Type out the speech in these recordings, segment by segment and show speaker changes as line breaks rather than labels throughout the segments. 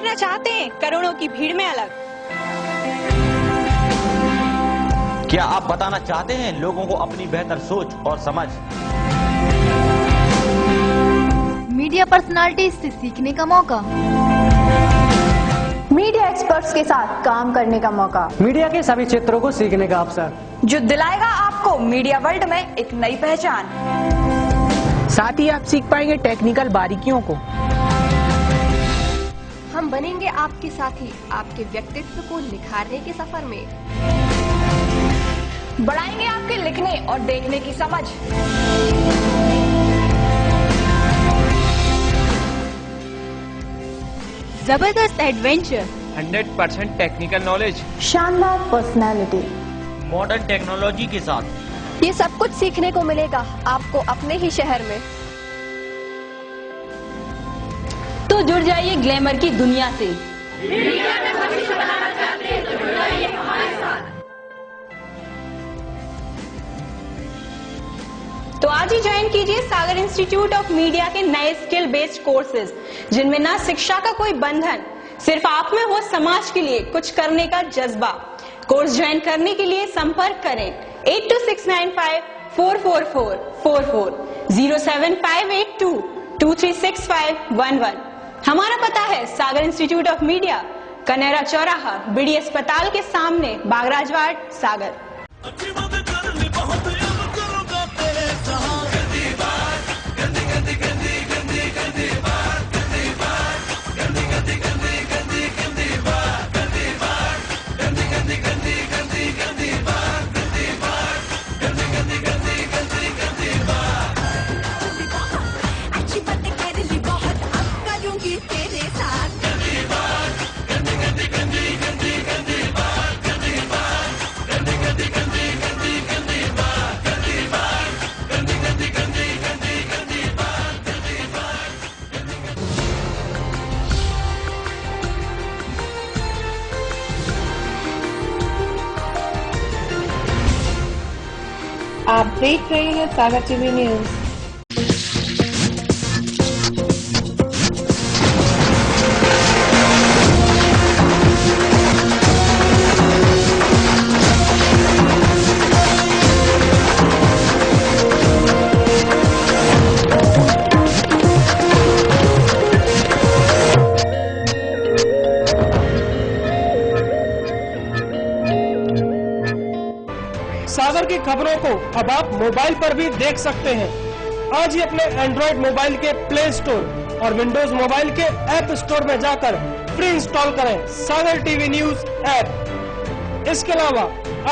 दिखना चाहते हैं करोड़ों की भीड़ में अलग?
क्या आप बताना चाहते हैं लोगों को अपनी बेहतर सोच और समझ?
मीडिया पर्सनालिटी से सीखने का मौका,
मीडिया एक्सपर्ट्स के साथ काम करने का मौका,
मीडिया के सभी क्षेत्रों को सीखने का अवसर,
जो दिलाएगा आपको मीडिया वर्ल्ड में एक नई पहचान।
साथ ही आप सीख पाएंगे टेक्निकल बारीकियों को।
हम बनेंगे आपके साथी, आपके व्यक्तित्व को निखारने के सफर में।
बढ़ाएंगे आपके लिखने और देखने की समझ। जबरदस्त एडवेंचर,
100% टेक्निकल नॉलेज,
शानदार पर्सनालिटी,
मॉडर्न टेक्नोलॉजी के साथ
ये सब कुछ सीखने को मिलेगा आपको अपने ही शहर में।
तो जुड़ जाइए ग्लैमर की दुनिया से। तो आज ही ज्वाइन कीजिए सागर इंस्टीट्यूट ऑफ मीडिया के नए स्किल बेस्ड कोर्सेज, जिनमें ना शिक्षा का कोई बंधन, सिर्फ आप में हो समाज के लिए कुछ करने का जज्बा। कोर्स ज्वाइन करने के लिए संपर्क करें 8269544444 07582236511। हमारा पता है सागर इंस्टीट्यूट ऑफ मीडिया, कनेरा चौराहा, बीडी अस्पताल के सामने, बागराजवाड़, सागर।
आप देख रहे हैं सागर टीवी न्यूज।
सागर की खबरों को अब आप मोबाइल पर भी देख सकते हैं। आज ही अपने एंड्रॉइड मोबाइल के प्ले स्टोर और विंडोज मोबाइल के ऐप स्टोर में जाकर फ्री इंस्टॉल करें सागर टीवी न्यूज ऐप। इसके अलावा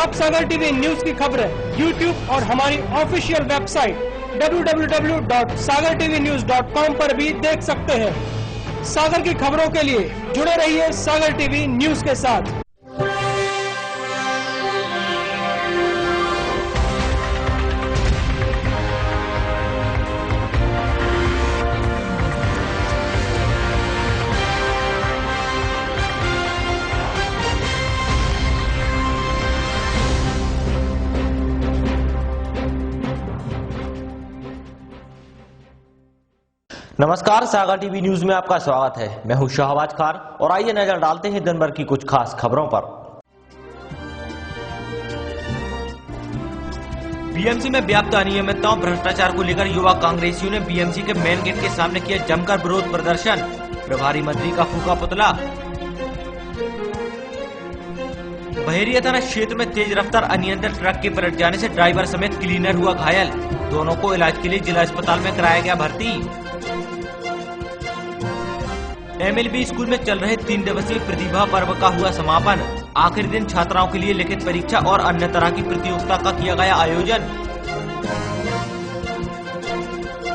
आप सागर टीवी न्यूज की खबरें यूट्यूब और हमारी ऑफिशियल वेबसाइट www.sagartvnews.com पर भी देख सकते हैं। सागर की खबरों के लिए जुड़े रहिए सागर टीवी न्यूज के साथ।
नमस्कार, सागर टीवी न्यूज में आपका स्वागत है। मैं हूं शहबाज खान और आइए नजर डालते हैं दिन भर की कुछ खास खबरों पर। बीएमसी में व्याप्त अनियमितताओं भ्रष्टाचार को लेकर युवा कांग्रेसियों ने बीएमसी के मेन गेट के सामने किया जमकर विरोध प्रदर्शन। प्रभारी मंत्री का फूका पुतला। बहेरिया थाना क्षेत्र में तेज रफ्तार अनियंत्रित ट्रक के पलट जाने से ड्राइवर समेत क्लीनर हुआ घायल। दोनों को इलाज के लिए जिला अस्पताल में कराया गया भर्ती। एमएलबी स्कूल में चल रहे 3 दिवसीय प्रतिभा पर्व का हुआ समापन। आखिरी दिन छात्राओं के लिए लिखित परीक्षा और अन्य तरह की प्रतियोगिता का किया गया आयोजन।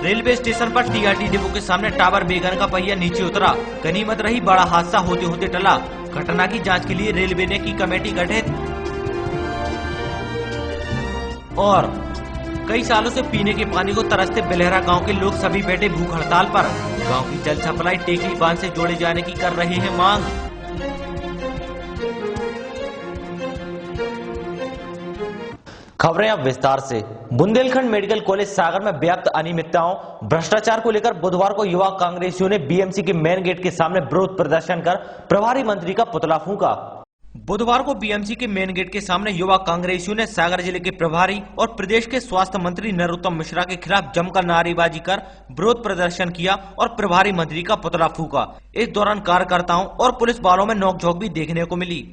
रेलवे स्टेशन पर टीआरटी डिपो के सामने टावर बेगन का पहिया नीचे उतरा। गनीमत रही, बड़ा हादसा होते होते टला। घटना की जांच के लिए रेलवे ने की कमेटी गठित। और कई सालों से पीने के पानी को तरसते बेलहरा गांव के लोग सभी बैठे भूख हड़ताल पर। गांव की जल सप्लाई टेकली बांध से जोड़े जाने की कर रहे हैं मांग। खबरें अब विस्तार से। बुंदेलखंड मेडिकल कॉलेज सागर में व्याप्त अनियमितताओं, भ्रष्टाचार को लेकर बुधवार को युवा कांग्रेसियों ने बीएमसी के मेन गेट के सामने विरोध प्रदर्शन कर प्रभारी मंत्री का पुतला फूंका। बुधवार को बीएमसी के मेन गेट के सामने युवा कांग्रेसियों ने सागर जिले के प्रभारी और प्रदेश के स्वास्थ्य मंत्री नरोत्तम मिश्रा के खिलाफ जमकर नारेबाजी कर विरोध प्रदर्शन किया और प्रभारी मंत्री का पुतला फूंका। इस दौरान कार्यकर्ताओं और पुलिस वालों में नोकझोंक भी देखने को मिली।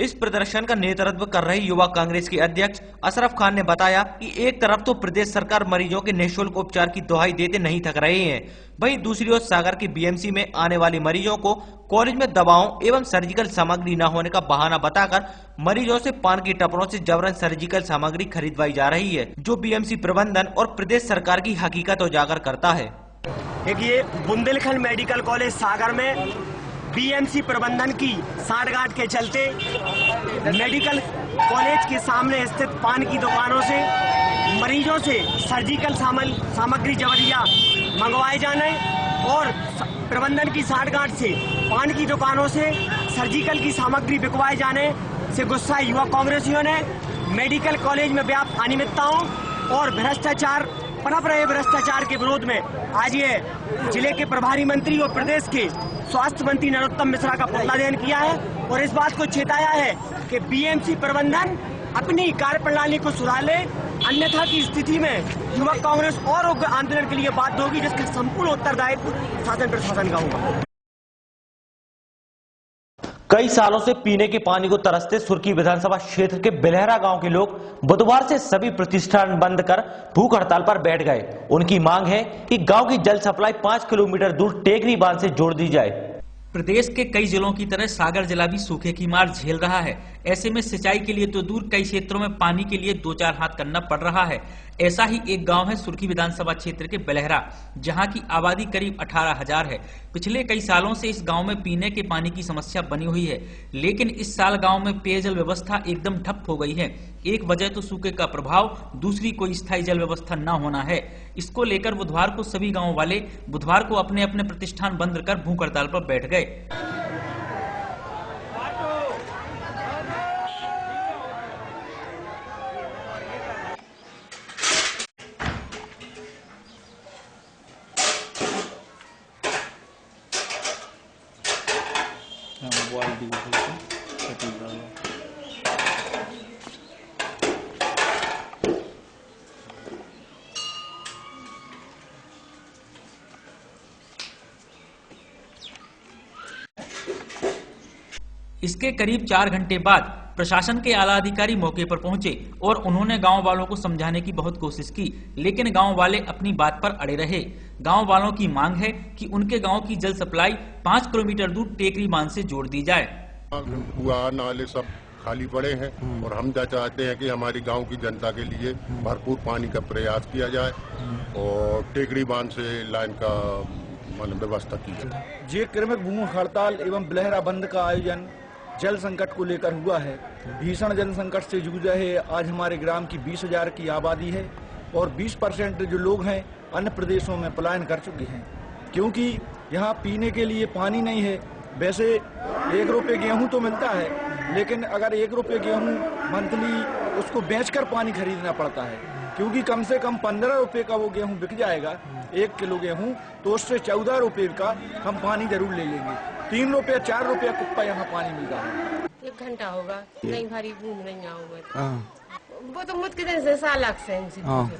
इस प्रदर्शन का नेतृत्व कर रही युवा कांग्रेस के अध्यक्ष अशरफ खान ने बताया कि एक तरफ तो प्रदेश सरकार मरीजों के निःशुल्क उपचार की दुहाई देते नहीं थक रहे हैं, वहीं दूसरी ओर सागर के बीएमसी में आने वाले मरीजों को कॉलेज में दवाओं एवं सर्जिकल सामग्री न होने का बहाना बताकर मरीजों से पान की टपरों से जबरन सर्जिकल सामग्री खरीदवाई जा रही है, जो बीएमसी प्रबंधन और प्रदेश सरकार की हकीकत उजागर करता है।
देखिए, बुंदेलखंड मेडिकल कॉलेज सागर में बीएमसी प्रबंधन की सांठगांठ के चलते मेडिकल कॉलेज के सामने स्थित पान की दुकानों से मरीजों से सर्जिकल सामग्री जबरिया मंगवाए जाने और प्रबंधन की सांठगांठ से पान की दुकानों से सर्जिकल की सामग्री बिकवाए जाने से गुस्सा युवा कांग्रेसियों ने मेडिकल कॉलेज में व्याप्त अनियमितताओं और भ्रष्टाचार पनप रहे भ्रष्टाचार के विरोध में आज ये जिले के प्रभारी मंत्री और प्रदेश के स्वास्थ्य मंत्री नरोत्तम मिश्रा का पुतला दहन किया है और इस बात को चेताया है कि बीएमसी प्रबंधन अपनी कार्यप्रणाली को सुधार ले, अन्यथा की स्थिति में युवा कांग्रेस और उग्र आंदोलन के लिए बाध्य होगी, जिसका संपूर्ण उत्तरदायित्व शासन प्रशासन का होगा।
कई सालों से पीने के पानी को तरसते सुर्की विधानसभा क्षेत्र के बिलहरा गांव के लोग बुधवार से सभी प्रतिष्ठान बंद कर भूख हड़ताल पर बैठ गए। उनकी मांग है कि गांव की जल सप्लाई 5 किलोमीटर दूर टेकरी बांध से जोड़ दी जाए।
प्रदेश के कई जिलों की तरह सागर जिला भी सूखे की मार झेल रहा है। ऐसे में सिंचाई के लिए तो दूर, कई क्षेत्रों में पानी के लिए 2-4 हाथ करना पड़ रहा है। ऐसा ही एक गांव है सुर्की विधानसभा क्षेत्र के बिलहरा, जहां की आबादी करीब 18,000 है। पिछले कई सालों से इस गांव में पीने के पानी की समस्या बनी हुई है, लेकिन इस साल गांव में पेयजल व्यवस्था एकदम ठप हो गई है। एक वजह तो सूखे का प्रभाव, दूसरी कोई स्थायी जल व्यवस्था न होना है। इसको लेकर बुधवार को सभी गाँव वाले बुधवार को अपने अपने प्रतिष्ठान बंद कर भूख हड़ताल पर बैठ गए। इसके करीब 4 घंटे बाद प्रशासन के आला अधिकारी मौके पर पहुंचे और उन्होंने गांव वालों को समझाने की बहुत कोशिश की, लेकिन गांव वाले अपनी बात पर अड़े रहे। गांव वालों की मांग है कि उनके गांव की जल सप्लाई 5 किलोमीटर दूर टेकरी बांध से जोड़ दी जाए।
कुआं नाले सब खाली पड़े हैं और हम चाहते हैं कि हमारी गांव की जनता के लिए भरपूर पानी का प्रयास किया जाए और टेकरी बांध से लाइन का व्यवस्था की जाए।
जे क्रमिक भूख हड़ताल एवं बिलहरा बंद का आयोजन जल संकट को लेकर हुआ है। भीषण जल संकट से जूझ रहे आज हमारे ग्राम की 20,000 की आबादी है और 20% जो लोग हैं अन्य प्रदेशों में पलायन कर चुके हैं, क्योंकि यहाँ पीने के लिए पानी नहीं है। वैसे 1 रुपये गेहूँ तो मिलता है, लेकिन अगर 1 रुपये गेहूँ मंथली उसको बेचकर पानी खरीदना पड़ता है, क्योंकि कम से कम 15 रुपये का वो गेहूँ बिक जाएगा 1 किलो गेहूँ, तो उससे 14 रुपये का हम पानी जरूर ले लेंगे। 3 रुपये 4 रुपये कुप्पा यहाँ पानी मिल रहा है।
1 घंटा होगा, नहीं भारी घूम नहीं आऊंगा। वो तो मुझ से सालक से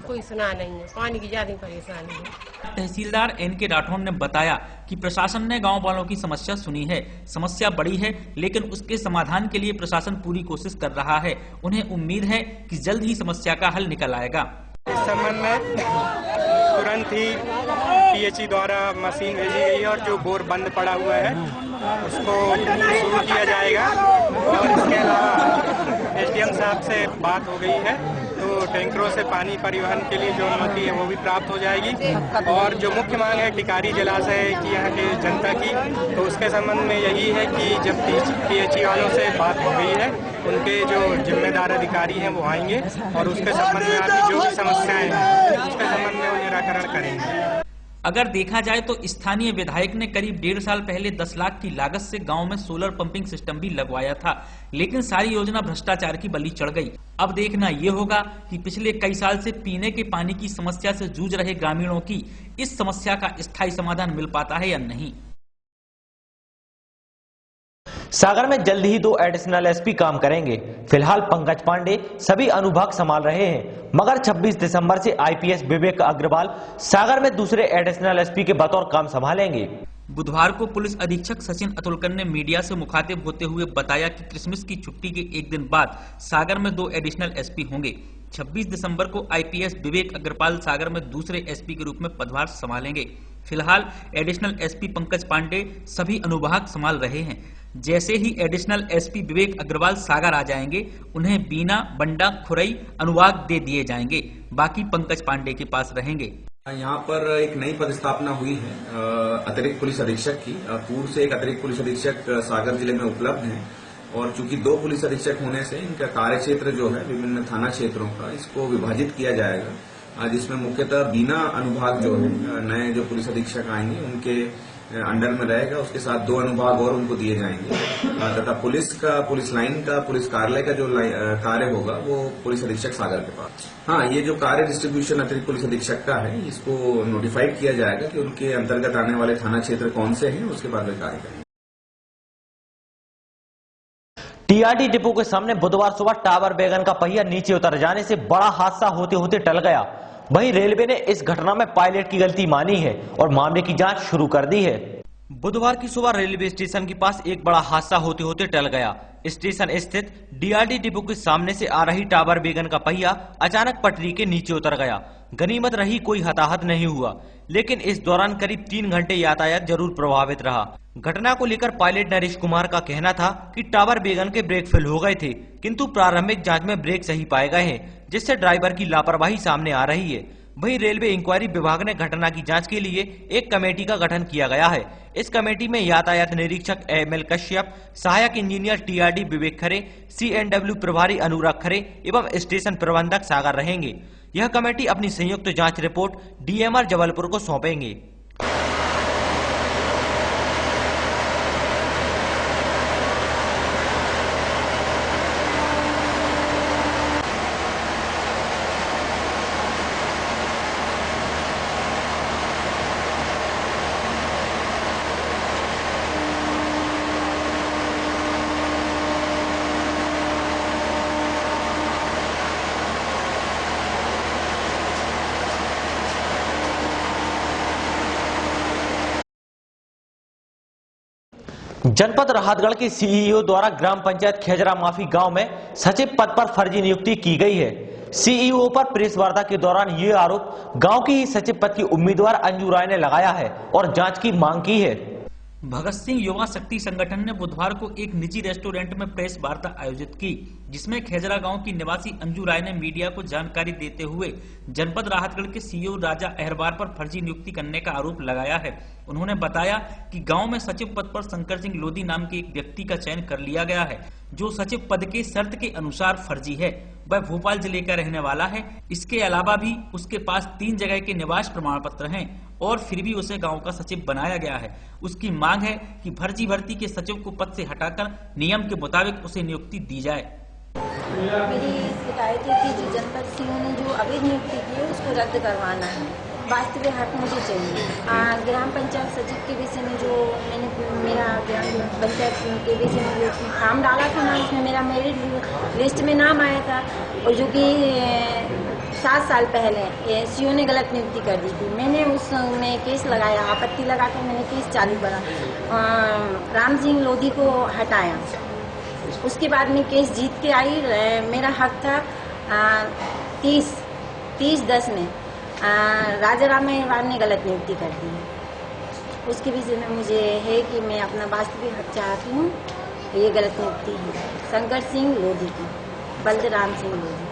कोई सुना नहीं है, पानी की ज्यादा परेशानी है।
तहसीलदार NK राठौड़ ने बताया कि प्रशासन ने गांव वालों की समस्या सुनी है। समस्या बड़ी है, लेकिन उसके समाधान के लिए प्रशासन पूरी कोशिश कर रहा है। उन्हें उम्मीद है कि जल्द ही समस्या का हल निकल आएगा।
इस संबंध में तुरंत ही PHE द्वारा मशीन भेजी गई है और जो बोर बंद पड़ा हुआ है उसको शुरू किया जाएगा। और इसके अलावा SDM साहब से बात हो गई है तो टैंकरों से पानी परिवहन के लिए जो अनुमति है वो भी प्राप्त हो जाएगी। और जो मुख्य मांग है टिकारी जलाशय की यहाँ के जनता की, तो उसके संबंध में यही है कि जब PHE वालों से बात हो गई है उनके जो जिम्मेदार अधिकारी हैं वो आएंगे और उसके संबंध में आपकी जो भी समस्याएं हैं उसके संबंध में वो निराकरण करेंगे।
अगर देखा जाए तो स्थानीय विधायक ने करीब 1.5 साल पहले 10 लाख की लागत से गांव में सोलर पंपिंग सिस्टम भी लगवाया था, लेकिन सारी योजना भ्रष्टाचार की बलि चढ़ गई। अब देखना ये होगा कि पिछले कई साल से पीने के पानी की समस्या से जूझ रहे ग्रामीणों की इस समस्या का स्थायी समाधान मिल पाता है या नहीं।
सागर में जल्द ही 2 एडिशनल SP काम करेंगे। फिलहाल पंकज पांडे सभी अनुभाग संभाल रहे हैं, मगर 26 दिसंबर से IPS विवेक अग्रवाल सागर में दूसरे एडिशनल SP के बतौर काम संभालेंगे।
बुधवार को पुलिस अधीक्षक सचिन अतुलकर ने मीडिया से मुखातिब होते हुए बताया कि क्रिसमस की छुट्टी के एक दिन बाद सागर में 2 एडिशनल SP होंगे। 26 दिसंबर को IPS विवेक अग्रवाल सागर में दूसरे SP के रूप में पदभार संभालेंगे। फिलहाल एडिशनल SP पंकज पांडे सभी अनुभाग संभाल रहे हैं। जैसे ही एडिशनल SP विवेक अग्रवाल सागर आ जाएंगे, उन्हें बीना, बंडा, खुरई अनुभाग दे दिए जाएंगे। बाकी पंकज पांडे के पास रहेंगे।
यहाँ पर एक नई पदस्थापना हुई है अतिरिक्त पुलिस अधीक्षक की। पूर्व से एक अतिरिक्त पुलिस अधीक्षक सागर जिले में उपलब्ध हैं और चूंकि 2 पुलिस अधीक्षक होने से इनका कार्य क्षेत्र जो है विभिन्न थाना क्षेत्रों का, इसको विभाजित किया जाएगा, जिसमें मुख्यतः बीना अनुभाग जो है नए जो पुलिस अधीक्षक आएंगे उनके अंडर में रहेगा। उसके साथ 2 अनुभाग और उनको दिए जाएंगे तथा पुलिस लाइन का पुलिस कार्यालय का जो कार्य होगा वो पुलिस अधीक्षक सागर के पास। हाँ, ये जो कार्य डिस्ट्रीब्यूशन अतिरिक्त पुलिस अधीक्षक का है इसको नोटिफाइड किया जाएगा कि उनके अंतर्गत आने वाले थाना क्षेत्र कौन से हैं, उसके बाद वे कार्य करेंगे।
TRD डिपो के सामने बुधवार सुबह टावर वैगन का पहिया नीचे उतर जाने से बड़ा हादसा होते होते टल गया। वहीं रेलवे ने इस घटना में पायलट की गलती मानी है और मामले की जांच शुरू कर दी है। बुधवार की सुबह रेलवे स्टेशन के पास एक बड़ा हादसा होते होते टल गया। स्टेशन स्थित DRD डिपो के सामने से आ रही टावर वैगन का पहिया अचानक पटरी के नीचे उतर गया। गनीमत रही कोई हताहत नहीं हुआ, लेकिन इस दौरान करीब 3 घंटे यातायात जरूर प्रभावित रहा। घटना को लेकर पायलट नरेश कुमार का कहना था कि टावर वैगन के ब्रेक फेल हो गए थे, किंतु प्रारंभिक जांच में ब्रेक सही पाए गए हैं, जिससे ड्राइवर की लापरवाही सामने आ रही है। वहीं रेलवे इंक्वायरी विभाग ने घटना की जांच के लिए एक कमेटी का गठन किया गया है। इस कमेटी में यातायात निरीक्षक ML कश्यप, सहायक इंजीनियर TRD विवेक खरे, CNW प्रभारी अनुराग खरे एवं स्टेशन प्रबंधक सागर रहेंगे। यह कमेटी अपनी संयुक्त जांच रिपोर्ट DMR जबलपुर को सौंपेंगे। जनपद राहतगढ़ के CEO द्वारा ग्राम पंचायत खेजरा माफी गांव में सचिव पद पर फर्जी नियुक्ति की गई है। CEO पर प्रेस वार्ता के दौरान ये आरोप गांव की ही सचिव पद की उम्मीदवार अंजू राय ने लगाया है और जांच की मांग की है।
भगत सिंह युवा शक्ति संगठन ने बुधवार को एक निजी रेस्टोरेंट में प्रेस वार्ता आयोजित की, जिसमें खेजरा गांव की निवासी अंजू राय ने मीडिया को जानकारी देते हुए जनपद राहतगढ़ के CEO राजा अहरबार पर फर्जी नियुक्ति करने का आरोप लगाया है। उन्होंने बताया कि गांव में सचिव पद पर शंकर सिंह लोधी नाम के एक व्यक्ति का चयन कर लिया गया है, जो सचिव पद के शर्त के अनुसार फर्जी है। वह भोपाल जिले का रहने वाला है। इसके अलावा भी उसके पास 3 जगह के निवास प्रमाण पत्र हैं और फिर भी उसे गांव का सचिव बनाया गया है। उसकी मांग है कि फर्जी भर्ती के सचिव को पद से हटाकर नियम के मुताबिक उसे नियुक्ति दी जाए।
मेरी शिकायत है कि जो जनपद सिंह ने जो अवैध नियुक्ति की है उसको रद्द करवाना है। वास्तविक हक मुझे चाहिए। ग्राम पंचायत सचिव के विषय में जो मैंने मेरा ग्राम पंचायत के विषय में जो फॉर्म डाला था ना, उसमें मेरा मेरिट लिस्ट में नाम आया था और जो कि 7 साल पहले CEO ने गलत नियुक्ति कर दी थी। मैंने उसमें केस लगाया, आपत्ति लगा कर मैंने केस चालू करा, राम सिंह लोधी को हटाया। उसके बाद में केस जीत के आई। मेरा हक था 30/10 में, राजा मेहरबान ने गलत नियुक्ति कर दी है। उसके विषय में मुझे है कि मैं अपना वास्तविक हक चाहती हूँ। ये गलत नियुक्ति है शंकर सिंह लोधी की, बलदेराम सिंह लोधी।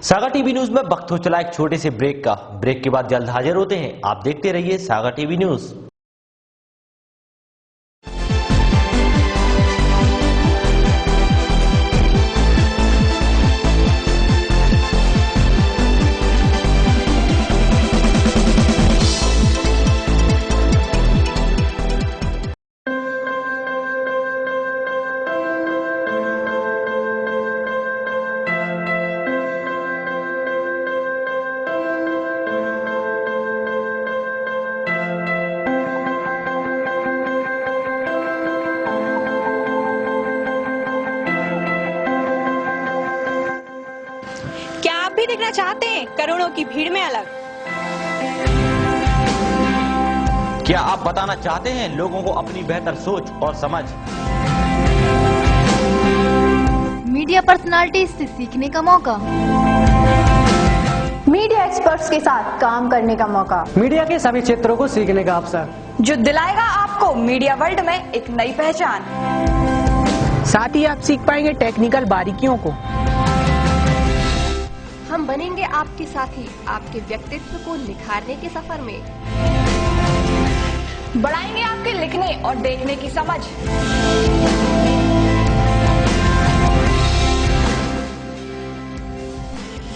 सागर टीवी न्यूज में वक्त हो चला एक छोटे से ब्रेक का। ब्रेक के बाद जल्द हाजिर होते हैं। आप देखते रहिए सागर टीवी न्यूज।
देखना चाहते हैं करोड़ों की भीड़ में अलग?
क्या आप बताना चाहते हैं लोगों को अपनी बेहतर सोच और समझ?
मीडिया पर्सनालिटी से सीखने का मौका,
मीडिया एक्सपर्ट्स के साथ काम करने का मौका,
मीडिया के सभी क्षेत्रों को सीखने का अवसर,
जो दिलाएगा आपको मीडिया वर्ल्ड में एक नई पहचान।
साथ ही आप सीख पाएंगे टेक्निकल बारीकियों को।
हम बनेंगे आपके साथी, आपके व्यक्तित्व को निखारने के सफर में।
बढ़ाएंगे आपके लिखने और देखने की समझ।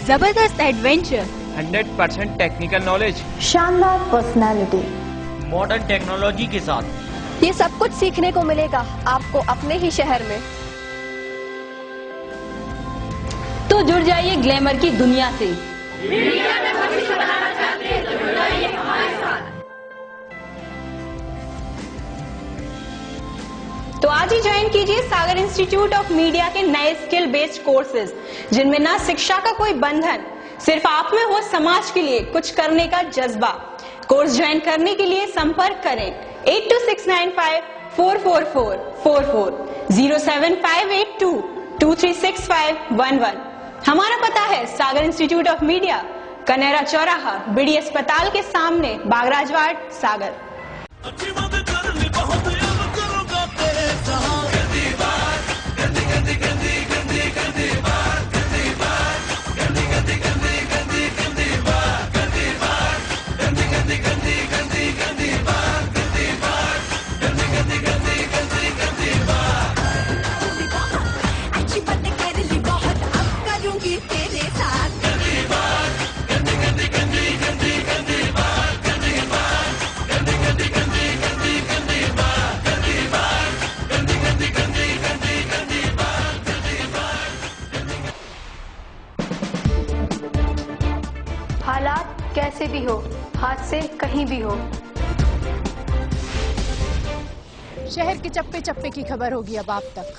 जबरदस्त एडवेंचर,
100% टेक्निकल नॉलेज,
शानदार पर्सनालिटी,
मॉडर्न टेक्नोलॉजी के साथ
ये सब कुछ सीखने को मिलेगा आपको अपने ही शहर में।
तो जुड़ जाइए ग्लैमर की दुनिया से।
मीडिया में भविष्य बनाना चाहते हैं तो जुड़ जाइए हमारे साथ।
तो आज ही ज्वाइन कीजिए सागर इंस्टीट्यूट ऑफ मीडिया के नए स्किल बेस्ड कोर्सेज, जिनमें ना शिक्षा का कोई बंधन, सिर्फ आप में हो समाज के लिए कुछ करने का जज्बा। कोर्स ज्वाइन करने के लिए संपर्क करें 8269544444, 07582236511। हमारा पता है सागर इंस्टीट्यूट ऑफ मीडिया, कनेरा चौराहा, बीडी अस्पताल के सामने, बागराजवाड़, सागर।
हालात कैसे भी हो, हाथ से कहीं भी हो,
शहर के चप्पे चप्पे की खबर होगी अब आप तक।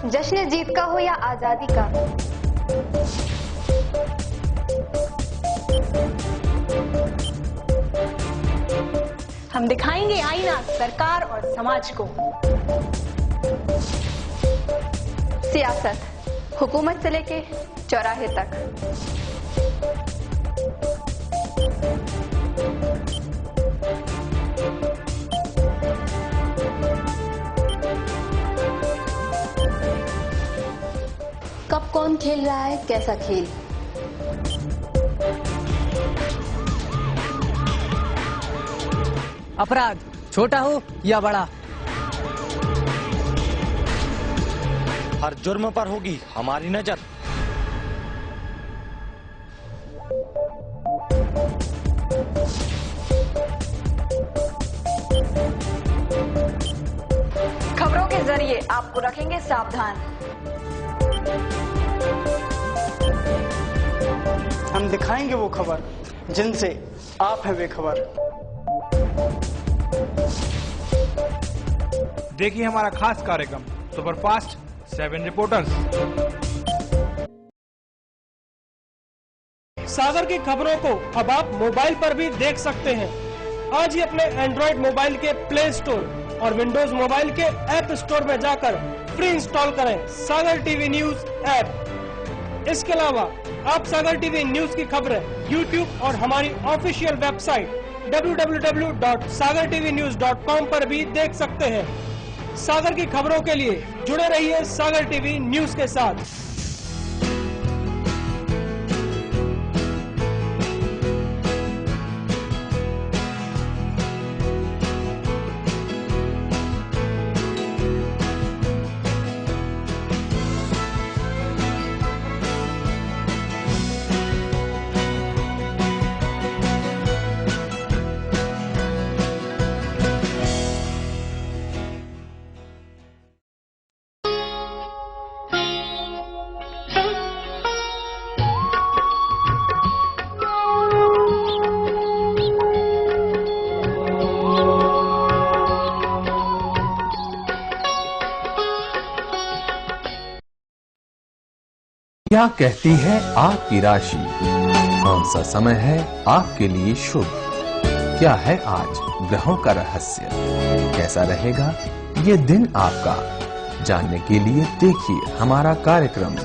जश्न जीत का हो या आजादी का,
हम दिखाएंगे आईना सरकार और समाज को।
सियासत हुकूमत से लेके चौराहे तक, कब कौन खेल रहा है कैसा खेल,
अपराध छोटा हो या बड़ा,
हर जुर्म पर होगी हमारी नजर।
खबरों के जरिए आपको रखेंगे सावधान।
हम दिखाएंगे वो खबर जिनसे आप हैं बेखबर।
देखिए हमारा खास कार्यक्रम सुपरफास्ट 7 रिपोर्टर्स।
सागर की खबरों को अब आप मोबाइल पर भी देख सकते हैं। आज ही अपने एंड्रॉइड मोबाइल के प्ले स्टोर और विंडोज मोबाइल के ऐप स्टोर में जाकर फ्री इंस्टॉल करें सागर टीवी न्यूज ऐप। इसके अलावा आप सागर टीवी न्यूज की खबरें YouTube और हमारी ऑफिशियल वेबसाइट www.sagartvnews.com पर भी देख सकते हैं। सागर की खबरों के लिए जुड़े रहिए सागर टीवी न्यूज के साथ।
क्या कहती है आपकी राशि? कौन सा समय है आपके लिए शुभ? क्या है आज ग्रहों का रहस्य? कैसा रहेगा ये दिन आपका? जानने के लिए देखिए हमारा कार्यक्रम।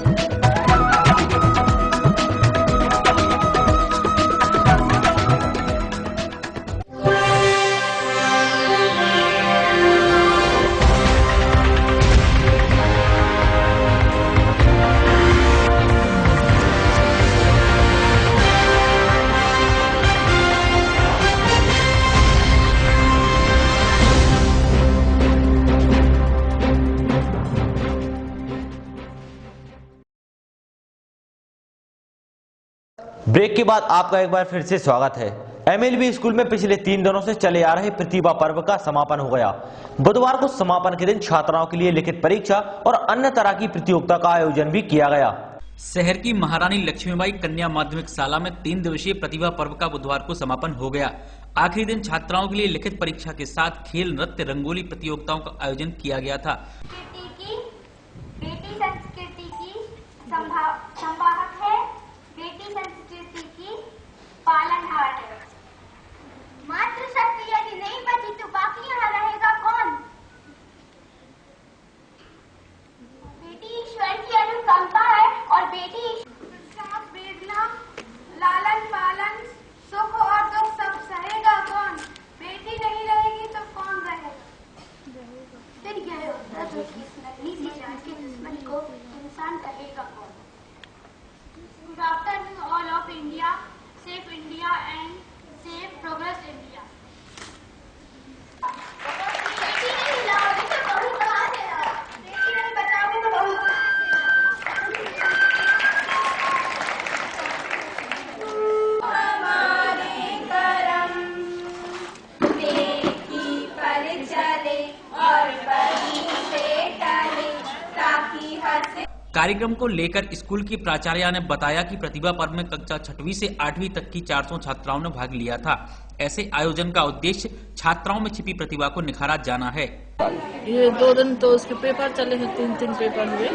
ब्रेक के बाद आपका एक बार फिर से स्वागत है। MLB स्कूल में पिछले 3 दिनों से चले आ रहे प्रतिभा पर्व का समापन हो गया। बुधवार को समापन के दिन छात्राओं के लिए लिखित परीक्षा और अन्य तरह की प्रतियोगिता का आयोजन भी किया गया।
शहर की महारानी लक्ष्मीबाई कन्या माध्यमिक शाला में 3 दिवसीय प्रतिभा पर्व का बुधवार को समापन हो गया। आखिरी दिन छात्राओं के लिए लिखित परीक्षा के साथ खेल, नृत्य, रंगोली प्रतियोगिताओं का आयोजन किया गया था।
बेटी संस्कृति की संवाहक है, बेटी संस्कृति की पालनहार है। मातृशक्ति यदि नहीं बची तो बाकी यहाँ रहेगा कौन? बेटी ईश्वर की अनुकंपा है और बेटी वेदना, लालन पालन, सुख और दुख सब सहेगा कौन? बेटी नहीं रहेगी तो कौन रहेगा? फिर यह होता जो कि इस नकली सी जान के दुश्मन को इंसान कहेगा कौन? Good afternoon all of India, safe India and safe progress India. बेटी नहीं लाओगे तो बहू कहाँ से लाओ? बेटी नहीं बचाओगे तो बहू कहाँ से लाओ? हमारे करम देखी पर चले और बड़ी से टले ताकि हंसे।
कार्यक्रम को लेकर स्कूल की प्राचार्य ने बताया कि प्रतिभा पर्व में कक्षा 6वीं से 8वीं तक की 400 छात्राओं ने भाग लिया था। ऐसे आयोजन का उद्देश्य छात्राओं में छिपी प्रतिभा को निखारा जाना है।
ये 2 दिन तो उसके पेपर चले हैं, 3 पेपर हुए।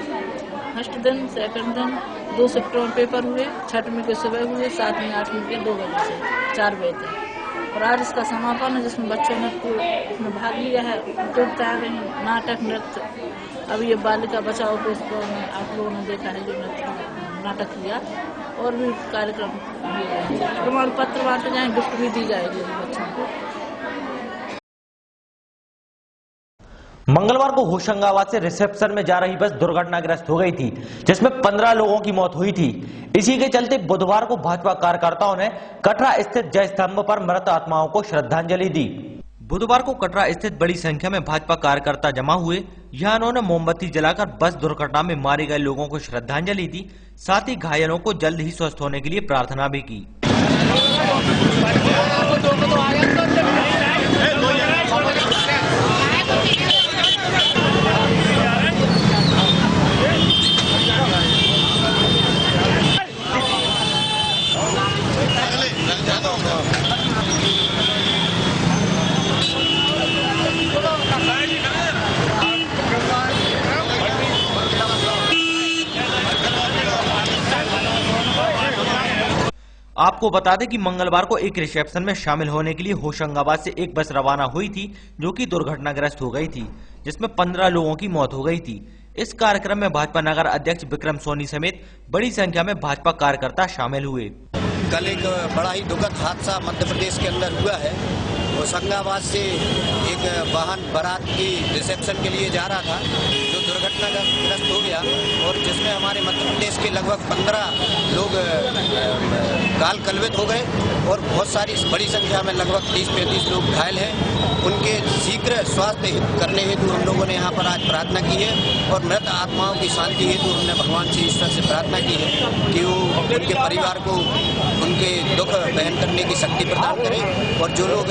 फर्स्ट दिन, सेकंड दिन 2 शिफ्टों में पेपर हुए। 6वीं के सुबह हुए, 7वीं 8वीं के 2 बजे से 4 बजे तक। और आज इसका समापन है जिसमें बच्चों ने भाग लिया है। प्रतियोगिता रही, नाटक, नृत्य। अभी ये बालिका बचाओ को आप लोगों ने देखा है, जो नाटक किया और भी कार्यक्रम प्रमाण पत्र बांटे जाएंगे, गिफ्ट भी दी जाएगी बच्चों को।
मंगलवार को होशंगाबाद से रिसेप्शन में जा रही बस दुर्घटनाग्रस्त हो गई थी, जिसमें 15 लोगों की मौत हुई थी। इसी के चलते बुधवार को भाजपा कार्यकर्ताओं ने कटरा स्थित जय स्तंभ पर मृत आत्माओं को श्रद्धांजलि दी। बुधवार को कटरा स्थित बड़ी संख्या में भाजपा कार्यकर्ता जमा हुए। यहां उन्होंने मोमबत्ती जलाकर बस दुर्घटना में मारे गए लोगों को श्रद्धांजलि दी। साथ ही घायलों को जल्द ही स्वस्थ होने के लिए प्रार्थना भी की। आपको बता दें कि मंगलवार को एक रिसेप्शन में शामिल होने के लिए होशंगाबाद से एक बस रवाना हुई थी, जो कि दुर्घटनाग्रस्त हो गई थी, जिसमें 15 लोगों की मौत हो गई थी। इस कार्यक्रम में भाजपा नगर अध्यक्ष विक्रम सोनी समेत बड़ी संख्या में भाजपा कार्यकर्ता शामिल हुए।
कल एक बड़ा ही दुखद हादसा मध्य प्रदेश के अंदर हुआ है। होशंगाबाद से एक वाहन बारात की रिसेप्शन के लिए जा रहा था, जो दुर्घटनाग्रस्त हो गया और जिसमें हमारे मध्य प्रदेश के लगभग 15 लोग काल कलवित हो गए और बहुत सारी बड़ी संख्या में लगभग 30-35 लोग घायल हैं। उनके शीघ्र स्वास्थ्य करने हेतु हम लोगों ने यहाँ पर आज प्रार्थना की है और मृत आत्माओं की शांति हेतु हमने भगवान से ईश्वर से प्रार्थना की है कि वो उनके परिवार को उनके दुख बहन करने की शक्ति प्रदान करें और जो लोग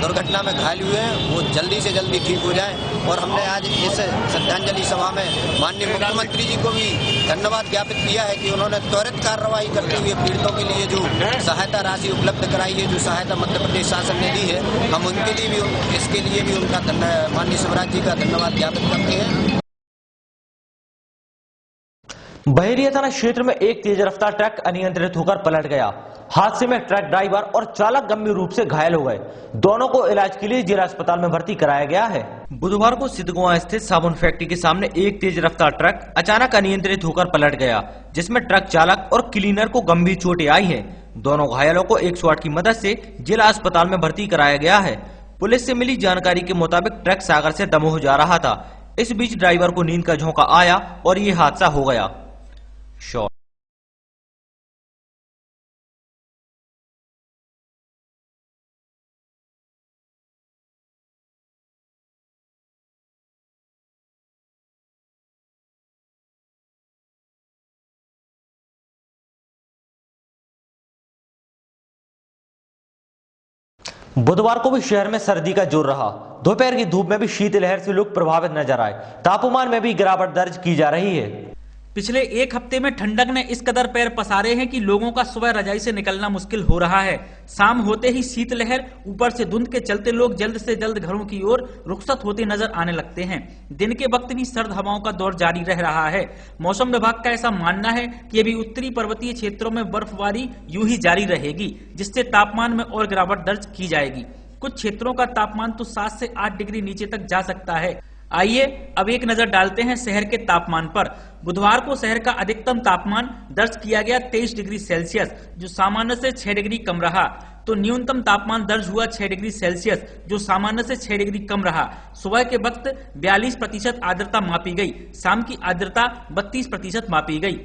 दुर्घटना में घायल हुए हैं वो जल्दी से जल्दी ठीक हो जाए। और हमने आज इस श्रद्धांजलि सभा में माननीय मुख्यमंत्री जी को भी धन्यवाद ज्ञापित किया है कि उन्होंने त्वरित कार्रवाई करते हुए पीड़ितों के लिए जो सहायता राशि उपलब्ध कराई है, जो सहायता मध्य प्रदेश शासन ने दी है, हम उनके लिए भी इसके लिए भी उनका माननीय शिवराज जी का धन्यवाद ज्ञापित करते हैं।
बहेरिया थाना क्षेत्र में एक तेज रफ्तार ट्रक अनियंत्रित होकर पलट गया। हादसे में ट्रक ड्राइवर और चालक गंभीर रूप से घायल हो गए। दोनों को इलाज के लिए जिला अस्पताल में भर्ती कराया गया है। बुधवार को सिद्धगुआ स्थित साबुन फैक्ट्री के सामने एक तेज रफ्तार ट्रक अचानक अनियंत्रित होकर पलट गया, जिसमें ट्रक चालक और क्लीनर को गंभीर चोटें आई है। दोनों घायलों को 108 की मदद से जिला अस्पताल में भर्ती कराया गया है। पुलिस से मिली जानकारी के मुताबिक ट्रक सागर से दमोह जा रहा था। इस बीच ड्राइवर को नींद का झोंका आया और ये हादसा हो गया। बुधवार को भी शहर में सर्दी का जोर रहा। दोपहर की धूप में भी शीतलहर से लोग प्रभावित नजर आए। तापमान में भी गिरावट दर्ज की जा रही है।
पिछले एक हफ्ते में ठंडक ने इस कदर पैर पसारे हैं कि लोगों का सुबह रजाई से निकलना मुश्किल हो रहा है। शाम होते ही शीतलहर, ऊपर से धुंध के चलते लोग जल्द से जल्द घरों की ओर रुखसत होते नजर आने लगते हैं। दिन के वक्त भी सर्द हवाओं का दौर जारी रह रहा है। मौसम विभाग का ऐसा मानना है कि अभी उत्तरी पर्वतीय क्षेत्रों में बर्फबारी यूं ही जारी रहेगी, जिससे तापमान में और गिरावट दर्ज की जाएगी। कुछ क्षेत्रों का तापमान तो 7 से 8 डिग्री नीचे तक जा सकता है। आइए अब एक नजर डालते हैं शहर के तापमान पर। बुधवार को शहर का अधिकतम तापमान दर्ज किया गया 23 डिग्री सेल्सियस, जो सामान्य से 6 डिग्री कम रहा। तो न्यूनतम तापमान दर्ज हुआ 6 डिग्री सेल्सियस, जो सामान्य से 6 डिग्री कम रहा। सुबह के वक्त 42% आर्द्रता मापी गई। शाम की आर्द्रता 32% मापी गई।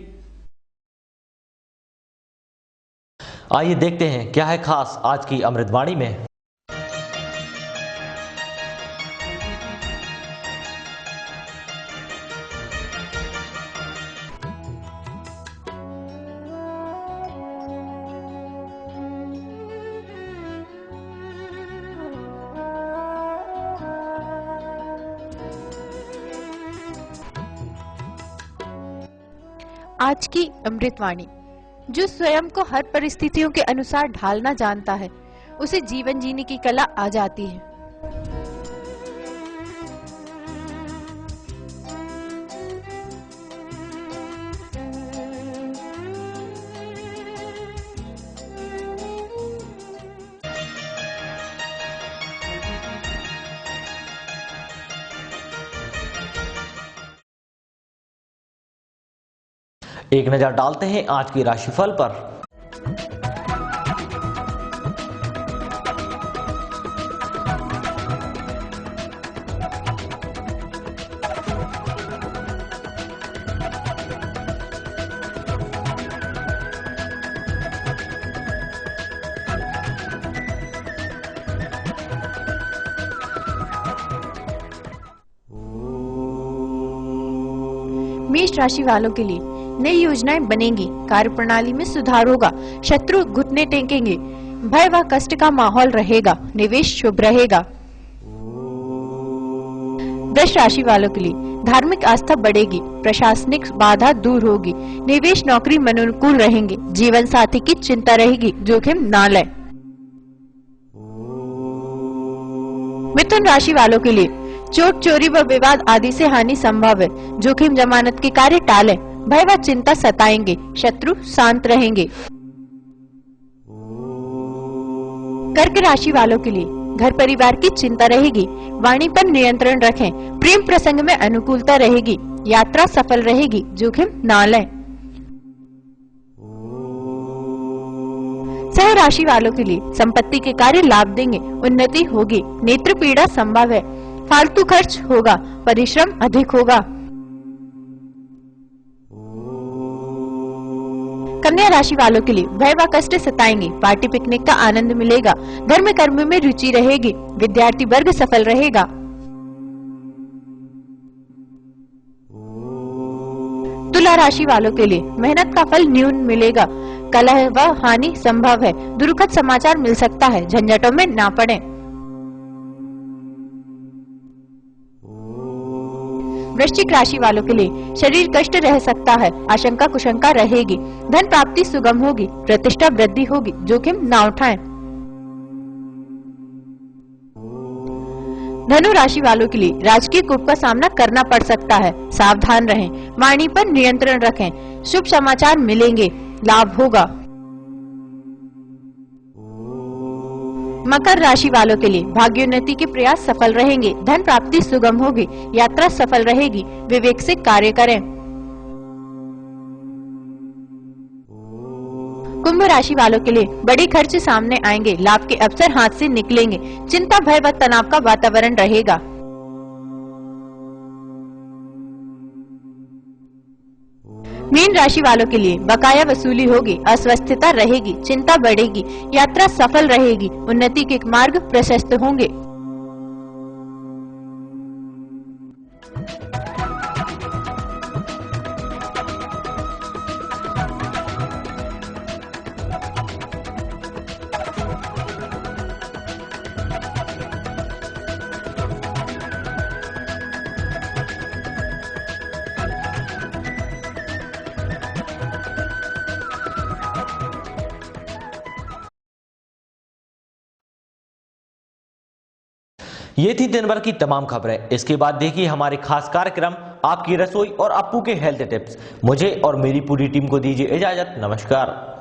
आइए देखते हैं क्या है खास आज की अमृतवाणी में।
आज की अमृतवाणी। जो स्वयं को हर परिस्थितियों के अनुसार ढालना जानता है, उसे जीवन जीने की कला आ जाती है।
एक नजर डालते हैं आज की राशिफल पर।
मेष राशि वालों के लिए नई योजनाएं बनेंगी, कार्य प्रणाली में सुधार होगा, शत्रु घुटने टेकेंगे, भय व कष्ट का माहौल रहेगा, निवेश शुभ रहेगा। वृष राशि वालों के लिए धार्मिक आस्था बढ़ेगी, प्रशासनिक बाधा दूर होगी, निवेश नौकरी में अनुकूल रहेंगे, जीवन साथी की चिंता रहेगी, जोखिम ना लें। मिथुन राशि वालों के लिए चोट चोरी व विवाद आदि से हानि संभव है, जोखिम जमानत के कार्य टालें, भय व चिंता सताएंगे, शत्रु शांत रहेंगे। कर्क राशि वालों के लिए घर परिवार की चिंता रहेगी, वाणी पर नियंत्रण रखें, प्रेम प्रसंग में अनुकूलता रहेगी, यात्रा सफल रहेगी, जोखिम न लें। सह राशि वालों के लिए संपत्ति के कार्य लाभ देंगे, उन्नति होगी, नेत्र पीड़ा संभव है, फालतू खर्च होगा, परिश्रम अधिक होगा। कन्या राशि वालों के लिए भय व कष्ट सताएंगे, पार्टी पिकनिक का आनंद मिलेगा, धर्म कर्म में रुचि रहेगी, विद्यार्थी वर्ग सफल रहेगा। तुला राशि वालों के लिए मेहनत का फल न्यून मिलेगा, कलह व हानि संभव है, दुखद समाचार मिल सकता है, झंझटों में ना पड़ें। वृश्चिक राशि वालों के लिए शरीर कष्ट रह सकता है, आशंका कुशंका रहेगी, धन प्राप्ति सुगम होगी, प्रतिष्ठा वृद्धि होगी, जोखिम ना उठाएं। धनु राशि वालों के लिए राजकीय कूप का सामना करना पड़ सकता है, सावधान रहें, वाणी पर नियंत्रण रखें, शुभ समाचार मिलेंगे, लाभ होगा। मकर राशि वालों के लिए भाग्योन्नति के प्रयास सफल रहेंगे, धन प्राप्ति सुगम होगी, यात्रा सफल रहेगी, विवेक से कार्य करें। कुंभ राशि वालों के लिए बड़े खर्च सामने आएंगे, लाभ के अवसर हाथ से निकलेंगे, चिंता भय व तनाव का वातावरण रहेगा। मीन राशि वालों के लिए बकाया वसूली होगी, अस्वस्थता रहेगी, चिंता बढ़ेगी, यात्रा सफल रहेगी, उन्नति के मार्ग प्रशस्त होंगे।
ये थी दिन भर की तमाम खबरें। इसके बाद देखिए हमारे खास कार्यक्रम आपकी रसोई और अप्पू के हेल्थ टिप्स। मुझे और मेरी पूरी टीम को दीजिए इजाजत। नमस्कार।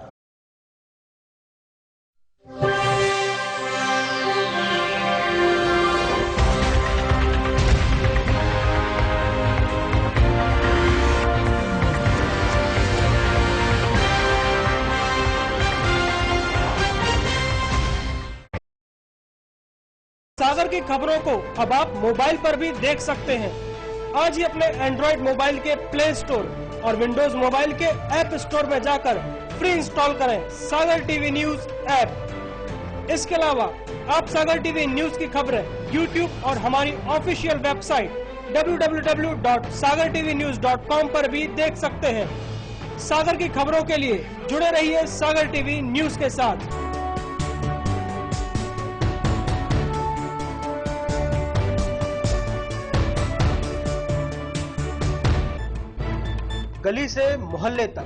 सागर की खबरों को अब आप मोबाइल पर भी देख सकते हैं। आज ही अपने एंड्रॉइड मोबाइल के प्ले स्टोर और विंडोज मोबाइल के ऐप स्टोर में जाकर फ्री इंस्टॉल करें सागर टीवी न्यूज ऐप। इसके अलावा आप सागर टीवी न्यूज की खबरें YouTube और हमारी ऑफिशियल वेबसाइट www.sagartvnews.com पर भी देख सकते हैं। सागर की खबरों के लिए जुड़े रहिए सागर टीवी न्यूज के साथ। गली से मोहल्ले तक,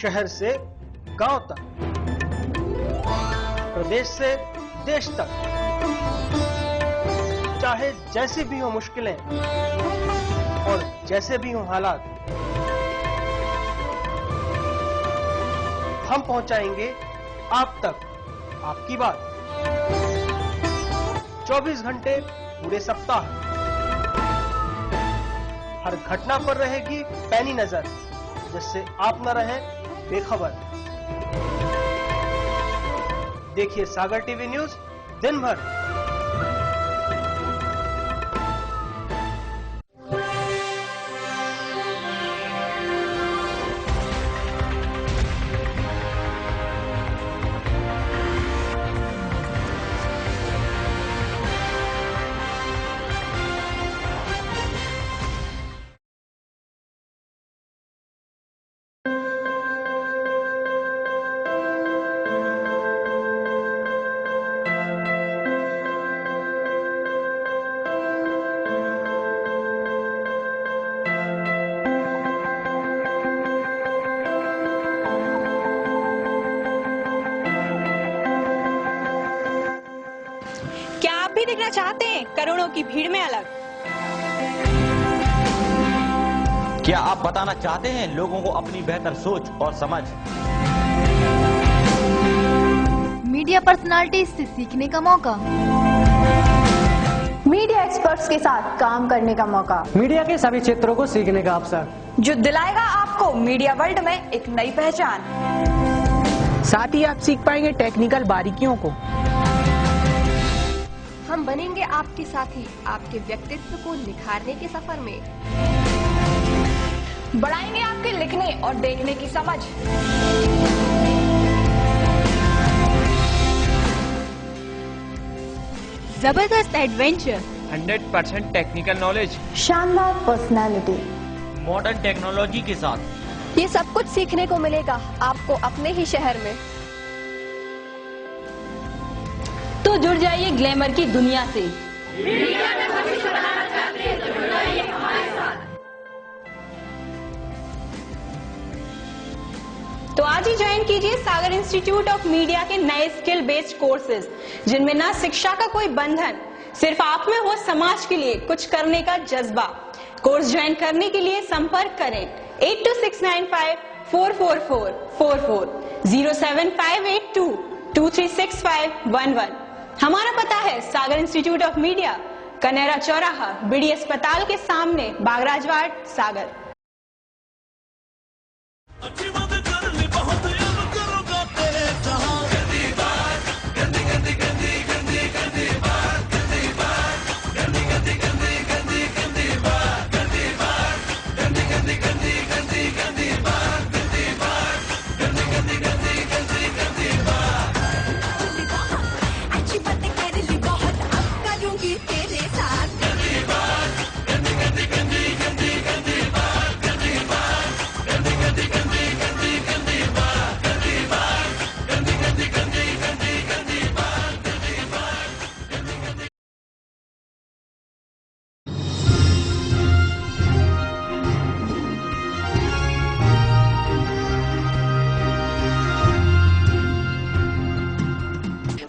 शहर से गांव तक, प्रदेश से देश तक, चाहे जैसी भी हो मुश्किलें और जैसे भी हो हालात, हम पहुंचाएंगे आप तक आपकी बात। 24 घंटे पूरे सप्ताह हर घटना पर रहेगी पैनी नजर, जिससे आप न रहें बेखबर। देखिए सागर टीवी न्यूज दिन भर।
दिखना चाहते हैं करोड़ों की भीड़ में अलग?
क्या आप बताना चाहते हैं लोगों को अपनी बेहतर सोच और समझ?
मीडिया पर्सनालिटी से सीखने का मौका।
मीडिया एक्सपर्ट्स के साथ काम करने का मौका,
मीडिया के सभी क्षेत्रों को सीखने का अवसर,
जो दिलाएगा आपको मीडिया वर्ल्ड में एक नई पहचान।
साथ ही आप सीख पाएंगे टेक्निकल बारीकियों को।
हम बनेंगे आपके साथी, आपके व्यक्तित्व को निखारने के सफर में।
बढ़ाएंगे आपके लिखने और देखने की समझ।
जबरदस्त एडवेंचर,
100% टेक्निकल नॉलेज,
शानदार पर्सनालिटी,
मॉडर्न टेक्नोलॉजी के साथ
ये सब कुछ सीखने को मिलेगा आपको अपने ही शहर में।
तो जुड़ जाइए ग्लैमर की दुनिया से। तो आज ही ज्वाइन कीजिए सागर इंस्टीट्यूट ऑफ मीडिया के नए स्किल बेस्ड कोर्सेज, जिनमें ना शिक्षा का कोई बंधन, सिर्फ आप में हो समाज के लिए कुछ करने का जज्बा। कोर्स ज्वाइन करने के लिए संपर्क करें 8269544444 07582236511। हमारा पता है सागर इंस्टीट्यूट ऑफ मीडिया, कनेरा चौराहा, बीडी अस्पताल के सामने, बागराजवाड़, सागर।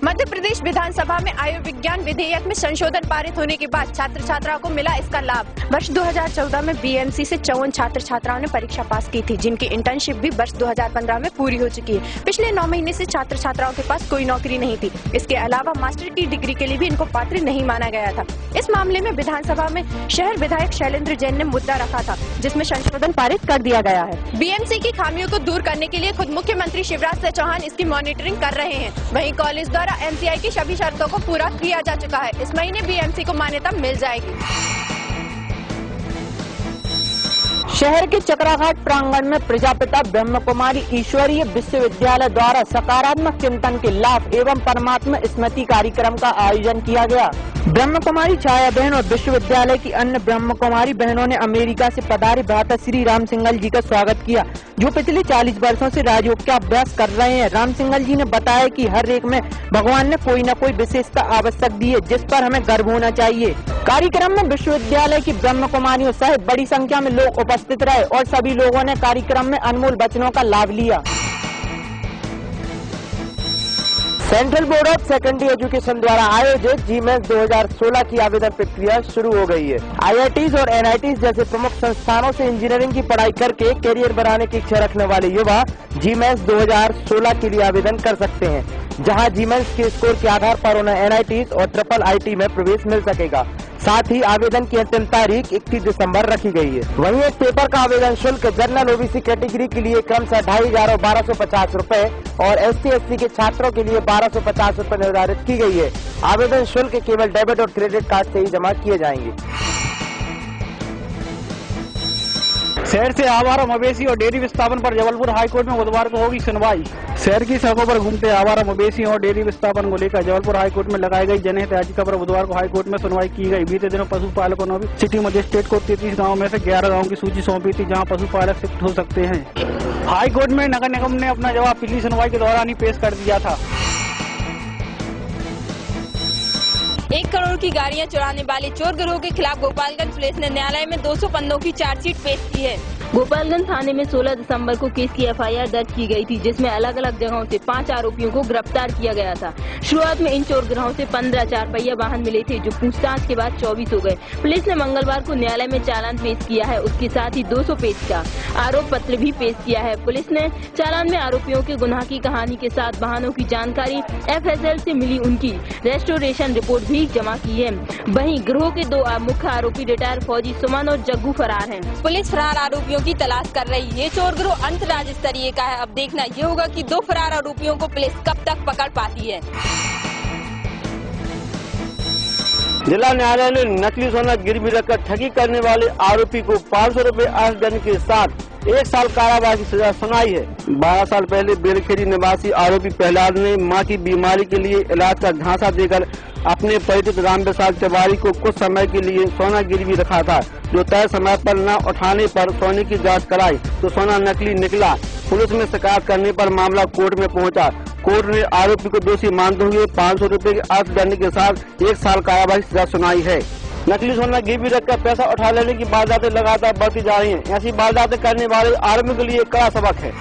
मध्य प्रदेश विधानसभा में आयुर्विज्ञान विधेयक में संशोधन पारित होने के बाद छात्र छात्राओं को मिला इसका लाभ। वर्ष 2014 में बीएमसी से 54 छात्र छात्राओं ने परीक्षा पास की थी, जिनकी इंटर्नशिप भी वर्ष 2015 में पूरी हो चुकी है। पिछले 9 महीने से छात्र छात्राओं के पास कोई नौकरी नहीं थी। इसके अलावा मास्टर की डिग्री के लिए भी इनको पात्र नहीं माना गया था। इस मामले में विधानसभा में शहर विधायक शैलेंद्र जैन ने मुद्दा रखा था, जिसमें संशोधन पारित कर दिया गया है। बीएमसी की खामियों को दूर करने के लिए खुद मुख्यमंत्री शिवराज सिंह चौहान इसकी मॉनिटरिंग कर रहे हैं। वहीं कॉलेज द्वारा एमसीआई की सभी शर्तों को पूरा किया जा चुका है। इस महीने बीएमसी को मान्यता मिल जाएगी।
शहर के चक्राघाट प्रांगण में प्रजापिता ब्रह्म कुमारी ईश्वरीय विश्वविद्यालय द्वारा सकारात्मक चिंतन के लाभ एवं परमात्मा स्मृति कार्यक्रम का आयोजन किया गया। ब्रह्म कुमारी छाया बहन और विश्वविद्यालय की अन्य ब्रह्म कुमारी बहनों ने अमेरिका से पधारे भ्राता श्री राम सिंघल जी का स्वागत किया, जो पिछले 40 वर्षों से राजयोग का अभ्यास कर रहे हैं। राम सिंघल जी ने बताया कि हर एक में भगवान ने कोई न कोई विशेषता आवश्यक दी है, जिस पर हमें गर्व होना चाहिए। कार्यक्रम में विश्वविद्यालय की ब्रह्म कुमारियों सहित बड़ी संख्या में लोग उपस्थित रहे और सभी लोगों ने कार्यक्रम में अनमोल वचनों का लाभ लिया। Central board of secondary education द्वारा आयोजित जीमेंस 2016 की आवेदन प्रक्रिया शुरू हो गई है। आईआईटीज और एनआईटीज जैसे प्रमुख संस्थानों से इंजीनियरिंग की पढ़ाई करके करियर बनाने की इच्छा रखने वाले युवा जीमेंस 2016 के लिए आवेदन कर सकते हैं, जहां जीमेंस के स्कोर के आधार पर उन्हें एनआईटीज और ट्रिपल आईटी में प्रवेश मिल सकेगा। साथ ही आवेदन की अंतिम तारीख 31 दिसंबर रखी गई है। वहीं एक पेपर का आवेदन शुल्क जनरल ओबीसी कैटेगरी के लिए क्रमशः 2500 और 1250 रूपए और ST/SC के छात्रों के लिए 1250 रूपए निर्धारित की गई है। आवेदन शुल्क केवल डेबिट और क्रेडिट कार्ड से ही जमा किए जाएंगे।
शहर से आवारा मवेशी और डेयरी विस्थापन पर जबलपुर हाईकोर्ट में बुधवार को होगी सुनवाई। शहर की सड़कों पर घूमते आवारा मवेशी और डेयरी विस्थापन को लेकर जबलपुर हाईकोर्ट में लगाई गई जनहित याचिका पर बुधवार को हाईकोर्ट में सुनवाई की गई। बीते दिनों पशुपालकों ने भी सिटी मजिस्ट्रेट को 33 गाँव में से 11 गाँव की सूची सौंपी थी, जहाँ पशुपालक शिफ्ट हो सकते हैं। हाईकोर्ट में नगर निगम ने अपना जवाब पिछली सुनवाई के दौरान ही पेश कर दिया था।
1 करोड़ की गाड़ियां चुराने वाले चोर गिरोह के खिलाफ गोपालगंज पुलिस ने न्यायालय में 200 पन्नों की चार्जशीट पेश की है।
गोपालगंज थाने में 16 दिसंबर को केस की एफआईआर दर्ज की गई थी, जिसमें अलग अलग जगहों से 5 आरोपियों को गिरफ्तार किया गया था। शुरुआत में इन चोर गिरोह से 15 4पहिया वाहन मिले थे, जो पूछताछ के बाद 24 हो गए। पुलिस ने मंगलवार को न्यायालय में चालान पेश किया है। उसके साथ ही 200 पेज का आरोप पत्र भी पेश किया है। पुलिस ने चालान में आरोपियों के गुनाह की कहानी के साथ वाहनों की जानकारी, FSL से मिली उनकी रेस्टोरेशन रिपोर्ट भी जमा की है। वहीं गिरोह के 2 मुख्य आरोपी रिटायर्ड फौजी सुमन और जग्गू फरार हैं।
पुलिस फरार आरोपियों की तलाश कर रही है। चोर गिरोह अंतर राज्य स्तरीय का है। अब देखना ये होगा कि 2 फरार आरोपियों को पुलिस कब तक पकड़ पाती है।
जिला न्यायालय ने नकली सोना गिरवी रखकर ठगी करने वाले आरोपी को 500 रुपए अर्थदंड के साथ 1 साल कारावास की सजा सुनाई है। 12 साल पहले बेलखेड़ी निवासी आरोपी प्रहलाद ने मां की बीमारी के लिए इलाज का झांसा देकर अपने परिचित रामप्रसाद तिवारी को कुछ समय के लिए सोना गिरवी रखा था, जो तय समय पर न उठाने पर सोने की जांच कराई तो सोना नकली निकला। पुलिस में शिकायत करने पर मामला कोर्ट में पहुंचा। कोर्ट ने आरोपी को दोषी मानते हुए 500 रुपए के अर्थदंड के साथ 1 साल कारावास की सजा सुनाई है। नकली सोना गिरवी रखकर पैसा उठा लेने की वारदातें लगातार बढ़ती जा रही हैं। ऐसी वारदातें करने वाले आरोपियों के लिए कड़ा सबक है।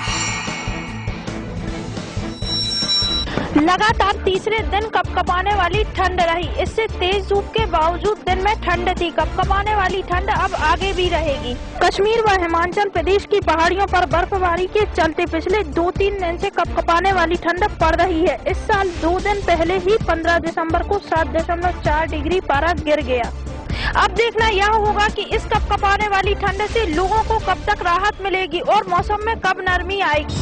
लगातार तीसरे दिन कपकपाने वाली ठंड रही। इससे तेज धूप के बावजूद दिन में ठंड थी। कपकपाने वाली ठंड अब आगे भी रहेगी। कश्मीर व हिमाचल प्रदेश की पहाड़ियों पर बर्फबारी के चलते पिछले 2-3 दिन से कपकपाने वाली ठंड पड़ रही है। इस साल 2 दिन पहले ही 15 दिसंबर को 7.4 डिग्री पारा गिर गया। अब देखना यह होगा कि इस कपकपाने वाली ठंड से लोगों को कब तक राहत मिलेगी और मौसम में कब नरमी आएगी।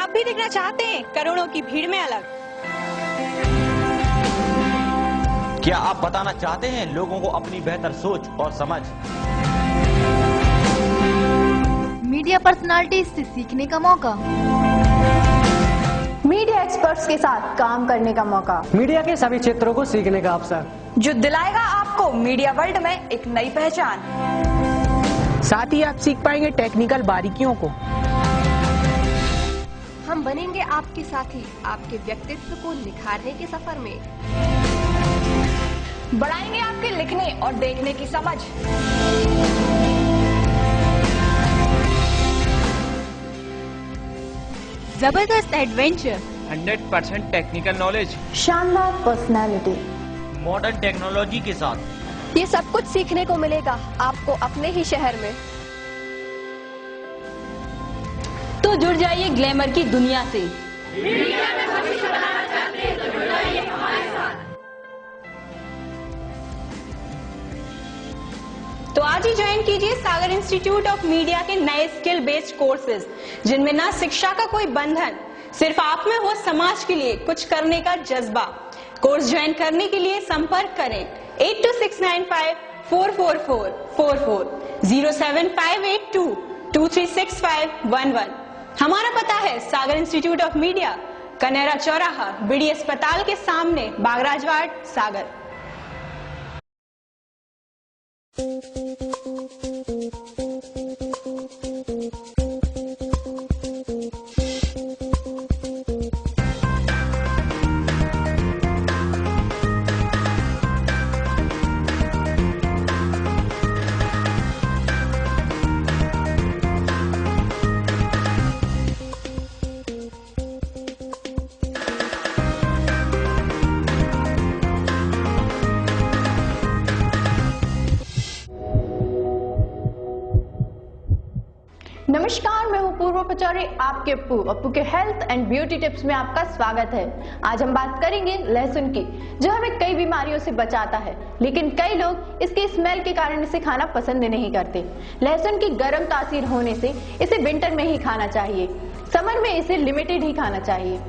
भी देखना चाहते हैं करोड़ों की भीड़ में अलग?
क्या आप बताना चाहते हैं लोगों को अपनी बेहतर सोच और समझ?
मीडिया पर्सनालिटी से सीखने का मौका,
मीडिया एक्सपर्ट्स के साथ काम करने का मौका,
मीडिया के सभी क्षेत्रों को सीखने का अवसर,
जो दिलाएगा आपको मीडिया वर्ल्ड में एक नई पहचान।
साथ ही आप सीख पाएंगे टेक्निकल बारीकियों को।
हम बनेंगे आपके साथी, आपके व्यक्तित्व को निखारने के सफर में।
बढ़ाएंगे आपके लिखने और देखने की समझ।
जबरदस्त एडवेंचर,
100% टेक्निकल नॉलेज,
शानदार पर्सनालिटी,
मॉडर्न टेक्नोलॉजी के साथ
ये सब कुछ सीखने को मिलेगा आपको अपने ही शहर में।
तो जुड़ जाइए ग्लैमर की दुनिया से।
मीडिया में भविष्य बनाना चाहते हैं तो जुड़ जाइए हमारे साथ।
तो आज ही ज्वाइन कीजिए सागर इंस्टीट्यूट ऑफ मीडिया के नए स्किल बेस्ड कोर्सेज, जिनमें ना शिक्षा का कोई बंधन, सिर्फ आप में हो समाज के लिए कुछ करने का जज्बा। कोर्स ज्वाइन करने के लिए संपर्क करें 8269544444 07582236511। हमारा पता है सागर इंस्टीट्यूट ऑफ मीडिया, कनेरा चौराहा, बीडी अस्पताल के सामने, बागराजवाड़, सागर।
नमस्कार, मैं हूँ पूर्व पचौरी, आपके अप्पू के हेल्थ एंड ब्यूटी टिप्स में आपका स्वागत है। आज हम बात करेंगे लहसुन की, जो हमें कई बीमारियों से बचाता है, लेकिन कई लोग इसके स्मेल के कारण इसे खाना पसंद नहीं करते। लहसुन की गर्म तासीर होने से इसे विंटर में ही खाना चाहिए, समर में इसे लिमिटेड ही खाना चाहिए।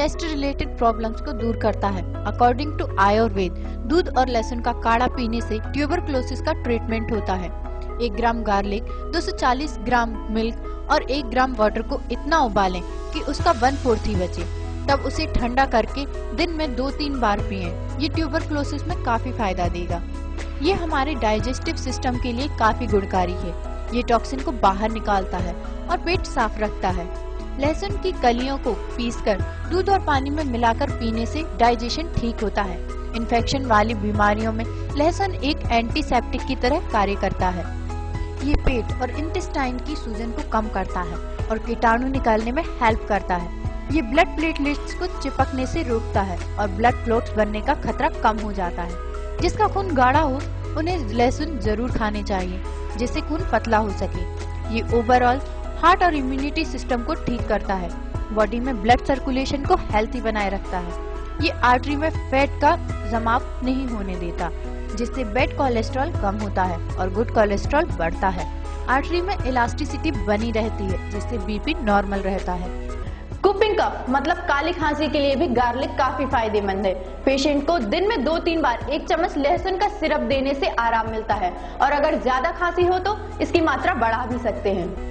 चेस्ट रिलेटेड प्रॉब्लम्स को दूर करता है। अकॉर्डिंग टू आयुर्वेद, दूध और लहसुन का काढ़ा पीने से ट्यूबरक्लोसिस का ट्रीटमेंट होता है। 1 ग्राम गार्लिक, 240 ग्राम मिल्क और 1 ग्राम वाटर को इतना उबालें कि उसका 1/4 ही बचे, तब उसे ठंडा करके दिन में 2-3 बार पिएं। ये ट्यूबरक्लोसिस में काफी फायदा देगा। ये हमारे डाइजेस्टिव सिस्टम के लिए काफी गुणकारी है। ये टॉक्सिन को बाहर निकालता है और पेट साफ रखता है। लहसुन की कलियों को पीसकर दूध और पानी में मिलाकर पीने से डाइजेशन ठीक होता है। इन्फेक्शन वाली बीमारियों में लहसुन एक एंटीसेप्टिक की तरह कार्य करता है। ये पेट और इंटेस्टाइन की सूजन को कम करता है और कीटाणु निकालने में हेल्प करता है। ये ब्लड प्लेटलेट्स को चिपकने से रोकता है और ब्लड क्लॉट्स बनने का खतरा कम हो जाता है। जिसका खून गाढ़ा हो उन्हें लहसुन जरूर खाने चाहिए, जिससे खून पतला हो सके। ये ओवरऑल हार्ट और इम्यूनिटी सिस्टम को ठीक करता है। बॉडी में ब्लड सर्कुलेशन को हेल्थी बनाए रखता है। ये आर्टरी में फैट का जमाव नहीं होने देता, जिससे बैड कोलेस्ट्रॉल कम होता है और गुड कोलेस्ट्रॉल बढ़ता है। आर्टरी में इलास्टिसिटी बनी रहती है, जिससे बीपी नॉर्मल रहता है।
कूपिंग कफ मतलब काली खांसी के लिए भी गार्लिक काफी फायदेमंद है। पेशेंट को दिन में 2-3 बार 1 चम्मच लहसुन का सिरप देने से आराम मिलता है और अगर ज्यादा खांसी हो तो इसकी मात्रा बढ़ा भी सकते हैं।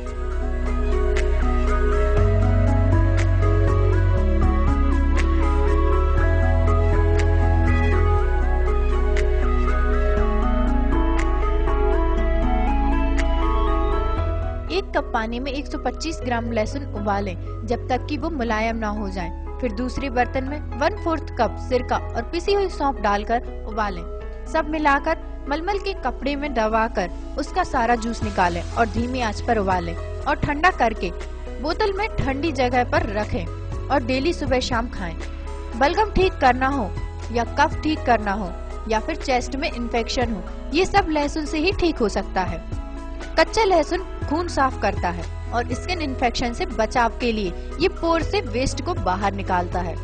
कप पानी में 125 ग्राम लहसुन उबालें जब तक कि वो मुलायम ना हो जाए। फिर दूसरे बर्तन में 1/4 कप सिरका और पिसी हुई सौंफ डालकर उबालें। सब मिलाकर मलमल के कपड़े में दबाकर उसका सारा जूस निकालें और धीमी आंच पर उबालें और ठंडा करके बोतल में ठंडी जगह पर रखें और डेली सुबह शाम खाएं। बलगम ठीक करना हो या कफ ठीक करना हो या फिर चेस्ट में इन्फेक्शन हो, ये सब लहसुन से ही ठीक हो सकता है। कच्चा लहसुन खून साफ करता है और स्किन इन्फेक्शन से बचाव के लिए ये पोर से वेस्ट को बाहर निकालता है।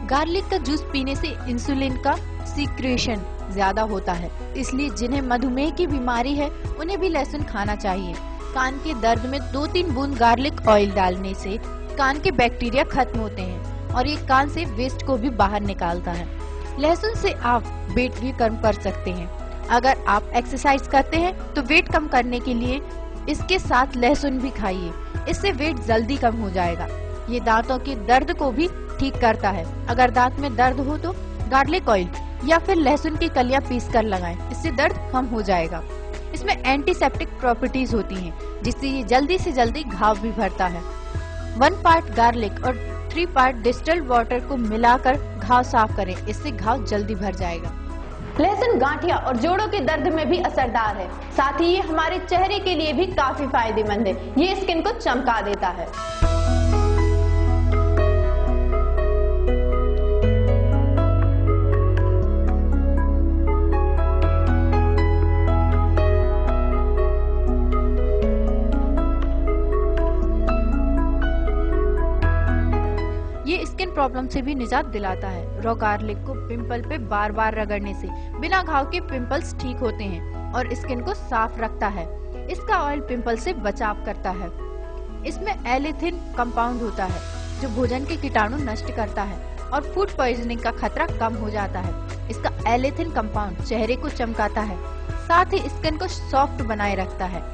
गार्लिक का जूस पीने से इंसुलिन का सीक्रेशन ज्यादा होता है, इसलिए जिन्हें मधुमेह की बीमारी है उन्हें भी लहसुन खाना चाहिए। कान के दर्द में 2-3 बूंद गार्लिक ऑयल डालने से कान के बैक्टीरिया खत्म होते हैं और ये कान से वेस्ट को भी बाहर निकालता है। लहसुन से आप वेट भी कम कर सकते हैं। अगर आप एक्सरसाइज करते हैं तो वेट कम करने के लिए इसके साथ लहसुन भी खाइए, इससे वेट जल्दी कम हो जाएगा। ये दांतों के दर्द को भी ठीक करता है। अगर दांत में दर्द हो तो गार्लिक ऑयल या फिर लहसुन की कलियां पीस कर लगाएं, इससे दर्द कम हो जाएगा। इसमें एंटीसेप्टिक प्रॉपर्टीज होती हैं, जिससे ये जल्दी से जल्दी घाव भी भरता है। 1 पार्ट गार्लिक और 3 पार्ट डिस्टिल्ड वाटर को मिलाकर घाव साफ करें, इससे घाव जल्दी भर जाएगा।
लहसुन गांठिया और जोड़ों के दर्द में भी असरदार है। साथ ही ये हमारे चेहरे के लिए भी काफी फायदेमंद है। ये स्किन को चमका देता है।
प्रॉब्लम से भी निजात दिलाता है। रॉ गार्लिक को पिंपल पे बार बार रगड़ने से बिना घाव के पिंपल्स ठीक होते हैं और स्किन को साफ रखता है। इसका ऑयल पिंपल से बचाव करता है। इसमें एलिथिन कंपाउंड होता है जो भोजन के कीटाणु नष्ट करता है और फूड पॉइजनिंग का खतरा कम हो जाता है। इसका एलिथिन कंपाउंड चेहरे को चमकाता है, साथ ही स्किन को सॉफ्ट बनाए रखता है।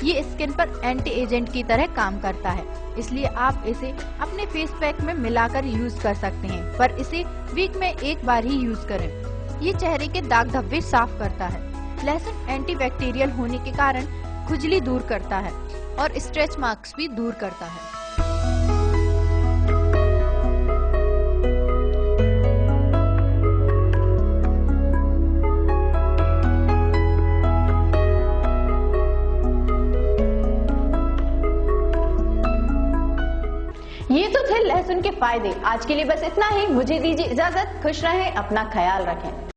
ये स्किन पर एंटी एजेंट की तरह काम करता है, इसलिए आप इसे अपने फेस पैक में मिलाकर यूज कर सकते हैं, पर इसे वीक में 1 बार ही यूज करें। ये चेहरे के दाग धब्बे साफ करता है। लहसुन एंटीबैक्टीरियल होने के कारण खुजली दूर करता है और स्ट्रेच मार्क्स भी दूर करता है।
ये तो थे लहसुन के फायदे। आज के लिए बस इतना ही। मुझे दीजिए इजाजत। खुश रहें, अपना ख्याल रखें।